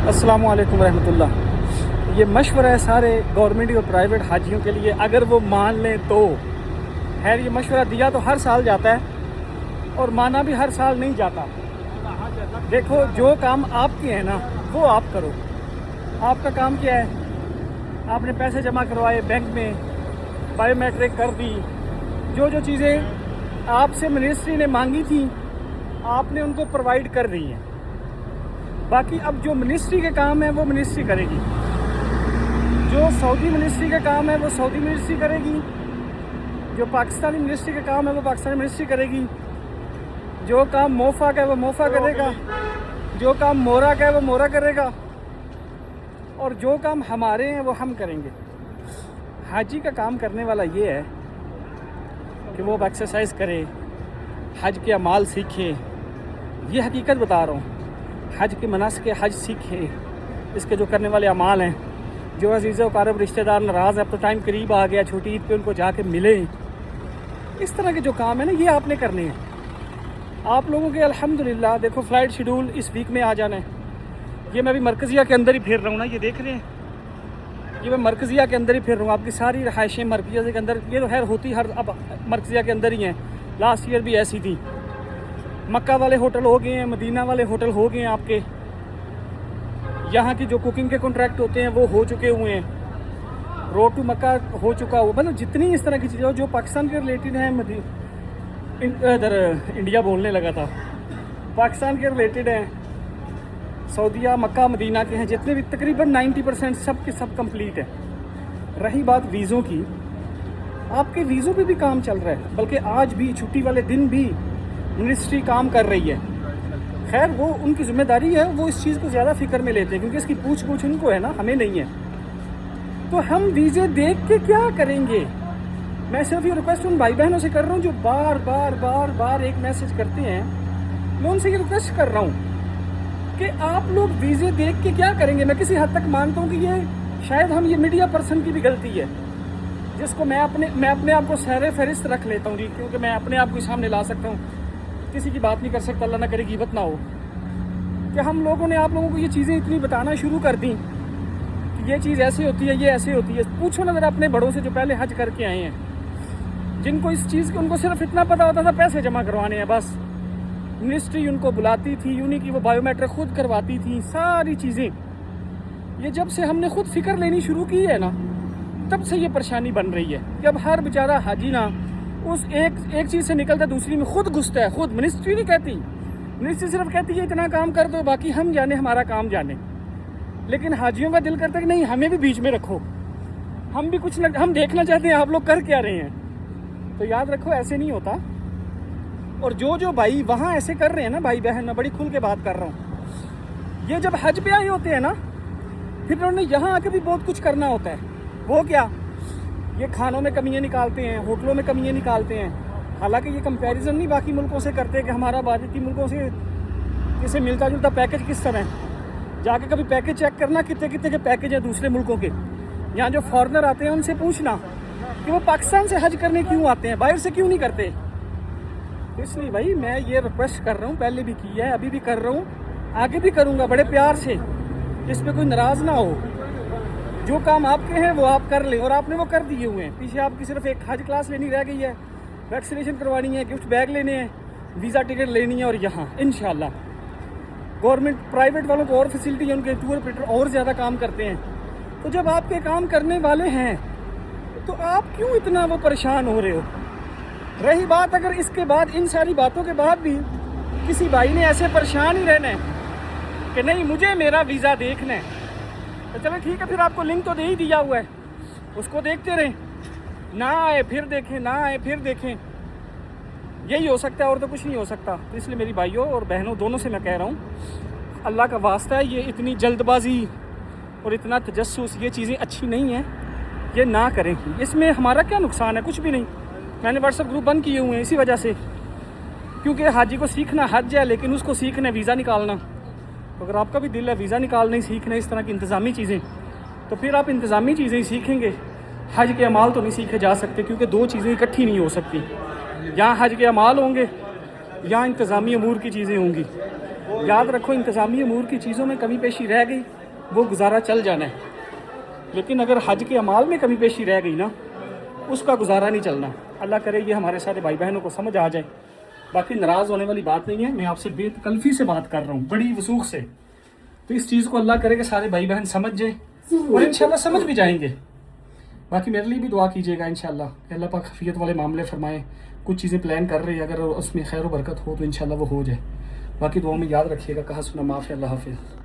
السلام علیکم ورحمۃ اللہ۔ یہ مشورہ ہے سارے گورنمنٹ اور پرائیویٹ حاجیوں کے لیے، اگر وہ مان لیں تو خیر۔ یہ مشورہ دیا تو ہر سال جاتا ہے اور مانا بھی ہر سال نہیں جاتا۔ دیکھو، جو کام آپ کے ہیں نا وہ آپ کرو۔ آپ کا کام کیا ہے؟ آپ نے پیسے جمع کروائے بینک میں، بایو میٹرک کر دی، جو چیزیں آپ سے منسٹری نے مانگی تھیں آپ نے ان کو پرووائڈ کر دی ہیں۔ باقی اب جو منسٹری کے کام ہے وہ منسٹری کرے گی، جو سعودی منسٹری کا کام ہے وہ سعودی منسٹری کرے گی، جو پاکستانی منسٹری کا کام ہے وہ پاکستانی منسٹری کرے گی، جو کام موفا کا ہے وہ موفا کرے گا، جو کام مورا کا ہے وہ مورا کرے گا، اور جو کام ہمارے ہیں وہ ہم کریں گے۔ حاجی کا کام کرنے والا یہ ہے کہ وہ اب ایکسرسائز کرے، حج کے اعمال سیکھے۔ یہ حقیقت بتا رہا ہوں، حج کے مناسک حج سیکھے، اس کے جو کرنے والے اعمال ہیں۔ جو عزیز و اقارب رشتہ دار ناراض ہے، اب تو ٹائم قریب آ گیا، چھوٹی عید پہ ان کو جا کے ملیں۔ اس طرح کے جو کام ہیں نا یہ آپ نے کرنے ہیں۔ آپ لوگوں کے الحمدللہ دیکھو فلائٹ شیڈول اس ویک میں آ جانا ہے۔ یہ میں بھی مرکزیہ کے اندر ہی پھر رہا ہوں نا، یہ دیکھ رہے ہیں، یہ میں مرکزیہ کے اندر ہی پھر رہا ہوں۔ آپ کی ساری رہائشیں مرکزیہ کے اندر، یہ تو خیر ہوتی ہر اب مرکزیہ کے اندر ہی ہیں، لاسٹ ایئر بھی ایسی تھی۔ مکہ والے ہوٹل ہو گئے ہیں، مدینہ والے ہوٹل ہو گئے ہیں، آپ کے یہاں کی جو کوکنگ کے کنٹریکٹ ہوتے ہیں وہ ہو چکے ہوئے ہیں، روڈ ٹو مکہ ہو چکا ہوا، مطلب جتنی اس طرح کی چیزیں جو پاکستان کے ریلیٹڈ ہیں، ادھر انڈیا بولنے لگا تھا، پاکستان کے ریلیٹڈ ہیں، سعودیہ مکہ مدینہ کے ہیں، جتنے بھی تقریباً 90% سب کے سب کمپلیٹ ہے۔ رہی بات ویزوں کی، آپ کے ویزوں پہ بھی کام چل رہا ہے، بلکہ آج بھی چھٹی والے دن بھی منسٹری کام کر رہی ہے۔ خیر وہ ان کی ذمہ داری ہے، وہ اس چیز کو زیادہ فکر میں لیتے ہیں کیونکہ اس کی پوچھ ان کو ہے نا، ہمیں نہیں ہے۔ تو ہم ویزے دیکھ کے کیا کریں گے؟ میں صرف یہ ریکویسٹ ان بھائی بہنوں سے کر رہا ہوں جو بار بار ایک میسج کرتے ہیں، میں ان سے یہ ریکویسٹ کر رہا ہوں کہ آپ لوگ ویزے دیکھ کے کیا کریں گے؟ میں کسی حد تک مانتا ہوں کہ یہ شاید یہ میڈیا پرسن کی بھی غلطی ہے، جس کو میں اپنے آپ کو سیر فہرست رکھ لیتا ہوں جی، کیونکہ میں اپنے آپ کو سامنے لا سکتا ہوں، کسی کی بات نہیں کر سکتا، اللہ نہ کرے غیبت نہ ہو، کہ ہم لوگوں نے آپ لوگوں کو یہ چیزیں اتنی بتانا شروع کر دیں کہ یہ چیز ایسے ہوتی ہے، یہ ایسے ہوتی ہے۔ پوچھو نا ذرا اپنے بڑوں سے جو پہلے حج کر کے آئے ہیں، جن کو اس چیز ان کو صرف اتنا پتا ہوتا تھا پیسے جمع کروانے ہیں بس، منسٹری ان کو بلاتی تھی، یونی کی وہ بایو میٹرک خود کرواتی تھی، ساری چیزیں۔ یہ جب سے ہم نے خود فکر لینی شروع کی ہے نا، تب سے یہ پریشانی بن رہی ہے کہ اب ہر بیچارہ حاجی نا اس ایک چیز سے نکلتا ہے دوسری میں خود گھستا ہے۔ خود منسٹری نہیں کہتی، منسٹری صرف کہتی ہے اتنا کام کر دو، باقی ہم جانے، ہمارا کام جانے۔ لیکن حاجیوں کا دل کرتا ہے کہ نہیں، ہمیں بھی بیچ میں رکھو، ہم بھی کچھ ہم دیکھنا چاہتے ہیں آپ لوگ کر کیا رہے ہیں۔ تو یاد رکھو ایسے نہیں ہوتا۔ اور جو بھائی وہاں ایسے کر رہے ہیں نا، بھائی بہن، میں بڑی کھل کے بات کر رہا ہوں، یہ جب حج پہ آئے ہوتے ہیں نا، پھر انہوں نے یہاں آ کے بھی بہت کچھ کرنا ہوتا ہے۔ وہ کیا؟ یہ کھانوں میں کمیاں نکالتے ہیں، ہوٹلوں میں کمیاں نکالتے ہیں۔ حالانکہ یہ کمپیریزن نہیں باقی ملکوں سے کرتے کہ ہمارا باقی ملکوں سے کسی ملتا جلتا پیکج کس طرح ہے۔ جا کے کبھی پیکج چیک کرنا کتنے کے پیکج ہیں دوسرے ملکوں کے۔ یہاں جو فارنر آتے ہیں ان سے پوچھنا کہ وہ پاکستان سے حج کرنے کیوں آتے ہیں، باہر سے کیوں نہیں کرتے۔ اس لیے بھائی میں یہ ریکویسٹ کر رہا ہوں، پہلے بھی کی ہے، ابھی بھی کر رہا ہوں، آگے بھی کروں گا بڑے پیار سے، اس پہ کوئی ناراض نہ ہو۔ جو کام آپ کے ہیں وہ آپ کر لیں، اور آپ نے وہ کر دیے ہوئے ہیں۔ پیچھے آپ کی صرف ایک حج کلاس لینی رہ گئی ہے، ویکسینیشن کروانی ہے، گفٹ بیگ لینے ہیں، ویزا ٹکٹ لینی ہے، اور یہاں انشاءاللہ گورنمنٹ پرائیویٹ والوں کو اور فیسلٹی ہے، ان کے ٹور آپریٹر اور زیادہ کام کرتے ہیں۔ تو جب آپ کے کام کرنے والے ہیں تو آپ کیوں اتنا وہ پریشان ہو رہے ہو؟ رہی بات اگر اس کے بعد ان ساری باتوں کے بعد بھی کسی بھائی نے ایسے پریشان ہی رہنا ہے کہ نہیں مجھے میرا ویزا دیکھنا ہے، تو چلو ٹھیک ہے، پھر آپ کو لنک تو دے ہی دیا ہوا ہے، اس کو دیکھتے رہیں، نہ آئے پھر دیکھیں، نہ آئے پھر دیکھیں، یہی ہو سکتا ہے اور تو کچھ نہیں ہو سکتا۔ تو اس لیے میری بھائیوں اور بہنوں دونوں سے میں کہہ رہا ہوں، اللہ کا واسطہ ہے، یہ اتنی جلد بازی اور اتنا تجسس یہ چیزیں اچھی نہیں ہیں، یہ نہ کریں۔ اس میں ہمارا کیا نقصان ہے؟ کچھ بھی نہیں۔ میں نے واٹس ایپ گروپ بند کیے ہوئے ہیں اسی وجہ سے، کیونکہ حاجی کو سیکھنا حج ہے، لیکن اس کو سیکھنا ہے ویزا نکالنا۔ تو اگر آپ کا بھی دل ہے ویزا نکالنا ہی سیکھنا ہے، اس طرح کی انتظامی چیزیں، تو پھر آپ انتظامی چیزیں ہی سیکھیں گے، حج کے اعمال تو نہیں سیکھے جا سکتے، کیونکہ دو چیزیں اکٹھی نہیں ہو سکتی۔ یہاں حج کے اعمال ہوں گے، یہاں انتظامی امور کی چیزیں ہوں گی۔ یاد رکھو انتظامی امور کی چیزوں میں کمی پیشی رہ گئی وہ گزارا چل جانا ہے، لیکن اگر حج کے اعمال میں کمی پیشی رہ گئی نا اس کا گزارا نہیں چلنا۔ اللہ کرے یہ ہمارے سارے بھائی بہنوں کو سمجھ آ جائے، باقی ناراض ہونے والی بات نہیں ہے، میں آپ سے بے تکلفی سے بات کر رہا ہوں، بڑی وثوق سے، تو اس چیز کو اللہ کرے کہ سارے بھائی بہن سمجھ جائیں اور انشاءاللہ سمجھ بھی جائیں گے۔ باقی میرے لیے بھی دعا کیجیے گا انشاءاللہ کہ اللہ پاک خفیت والے معاملے فرمائیں، کچھ چیزیں پلان کر رہے ہیں اگر اس میں خیر و برکت ہو تو انشاءاللہ وہ ہو جائے۔ باقی دعاؤں میں یاد رکھیے گا، کہا سنا معاف ہے، اللہ حافظ۔